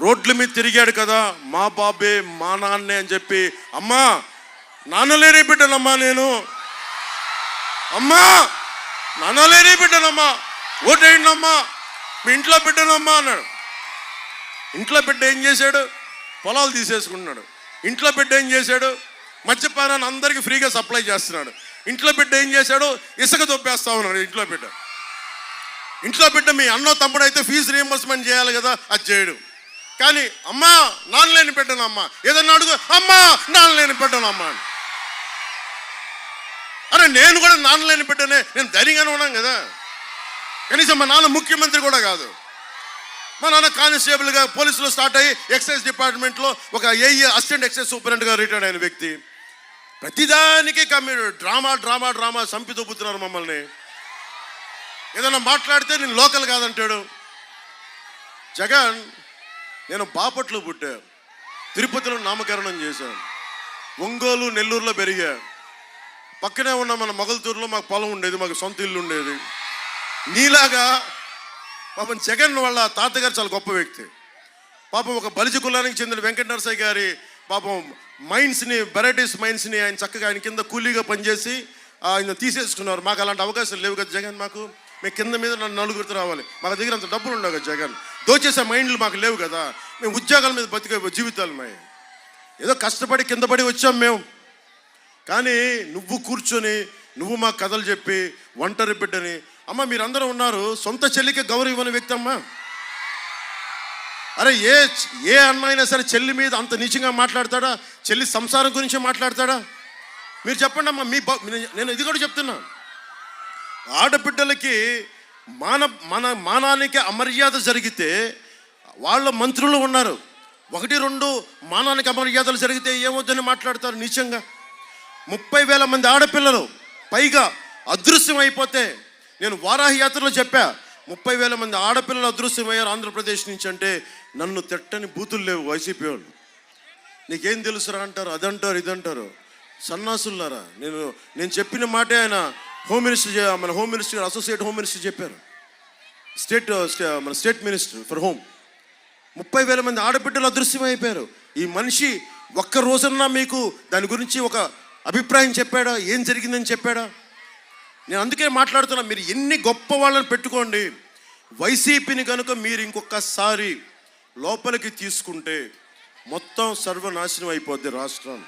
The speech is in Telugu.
రోడ్ల మీద తిరిగాడు కదా, మా బాబే మా నాన్నే అని చెప్పి, అమ్మా నాన్నలేని బిడ్డనమ్మా నేను, అమ్మా నాన్నలేని బిడ్డనమ్మా, ఓటేయండమ్మా, మీ ఇంట్లో బిడ్డనమ్మా అన్నాడు. ఇంట్లో బిడ్డ ఏం చేశాడు? పొలాలు తీసేసుకుంటున్నాడు. ఇంట్లో బిడ్డ ఏం చేశాడు? మద్యపానాన్ని అందరికీ ఫ్రీగా సప్లై చేస్తున్నాడు. ఇంట్లో బిడ్డ ఏం చేశాడు? ఇసుక దొబ్బేస్తా ఉన్నాడు. ఇంట్లో బిడ్డ మీ అన్నో తమ్ముడు అయితే ఫీజు రీఎంబర్స్మెంట్ చేయాలి కదా, అది చేయడు. కానీ అమ్మా నాన్నలేని బిడ్డనమ్మా, ఏదన్నా అడుగు, అమ్మా నాన్నలేని బిడ్డనమ్మా. అరే నేను కూడా నాన్నలేని బిడ్డనే, నేను ధైర్యంగానే ఉన్నాను కదా. కనీసం మా నాన్న ముఖ్యమంత్రి కూడా కాదు. మా నాన్న కానిస్టేబుల్గా పోలీసులో స్టార్ట్ అయ్యి ఎక్సైజ్ డిపార్ట్మెంట్లో ఒక ఏఈ అసిస్టెంట్ ఎక్సైజ్ సూపరింటెండెంట్గా రిటైర్డ్ అయిన వ్యక్తి. ప్రతిదానికి డ్రామా చంపి దొబ్బుతున్నారు మమ్మల్ని. ఏదన్నా మాట్లాడితే నేను లోకల్ కాదంటాడు. జగన్, నేను బాపట్లో పుట్టా, తిరుపతిలో నామకరణం చేశాను, ఒంగోలు నెల్లూరులో పెరిగా, పక్కనే ఉన్న మన మొగల్తూరులో మాకు పొలం ఉండేది, మాకు సొంత ఇల్లు ఉండేది. నీలాగా పాపం జగన్ వాళ్ళ తాతగారు చాలా గొప్ప వ్యక్తి. పాపం ఒక బలిజ కులానికి చెందిన వెంకట నరసయ్య గారి పాపం మైండ్స్ని, వెరైటీస్ మైండ్స్ని ఆయన చక్కగా ఆయన కింద కూలీగా పనిచేసి ఆయన తీసేసుకున్నారు. మాకు అలాంటి అవకాశాలు లేవు కదా జగన్. మేము కింద మీద నలుగురితో రావాలి, మాకు దగ్గర అంత డబ్బులు ఉండవు కదా జగన్. దోచేసే మైండ్లు మాకు లేవు కదా. మేము ఉద్యోగాల మీద బతికే జీవితాలు మేము ఏదో కష్టపడి కింద పడి వచ్చాం మేము. కానీ నువ్వు కూర్చొని నువ్వు మా కథలు చెప్పి ఒంటరి బిడ్డని, అమ్మ మీరందరూ ఉన్నారు, సొంత చెల్లికి గౌరవం ఇవ్వని వ్యక్తి అమ్మా. అరే ఏ అన్న అయినా సరే చెల్లి మీద అంత నీచంగా మాట్లాడతాడా? చెల్లి సంసారం గురించి మాట్లాడతాడా? మీరు చెప్పండి అమ్మా. నేను ఇది కూడా చెప్తున్నా, ఆడబిడ్డలకి మానానికి అమర్యాద జరిగితే వాళ్ళ మంత్రులు ఉన్నారు, 1-2 మానానికి అమర్యాదలు జరిగితే ఏమవుతుందని మాట్లాడతారు నీచంగా. 30,000 మంది ఆడపిల్లలు పైగా అదృశ్యం అయిపోతే, నేను వారాహి యాత్రలో చెప్పా, 30,000 మంది ఆడపిల్లలు అదృశ్యమయ్యారు ఆంధ్రప్రదేశ్ నుంచి. అంటే నన్ను తిట్టని బూతులు లేవు వైసీపీ వాళ్ళు. నీకేం తెలుసురా అంటారు, అదంటారు ఇదంటారు. సన్నాసులారా, నేను చెప్పిన మాటే ఆయన మన home minister, associate home minister చెప్పారు, మన స్టేట్ మినిస్టర్ ఫర్ హోమ్. 30,000 మంది ఆడబిడ్డలు అదృశ్యమైపోయారు. ఈ మనిషి ఒక్క రోజన్నా మీకు దాని గురించి ఒక అభిప్రాయం చెప్పాడా? ఏం జరిగిందని చెప్పాడా? నేను అందుకే మాట్లాడుతున్నా, మీరు ఎన్ని గొప్ప వాళ్ళని పెట్టుకోండి, వైసీపీని కనుక మీరు ఇంకొకసారి లోపలికి తీసుకుంటే మొత్తం సర్వనాశనం అయిపోద్ది రాష్ట్రం.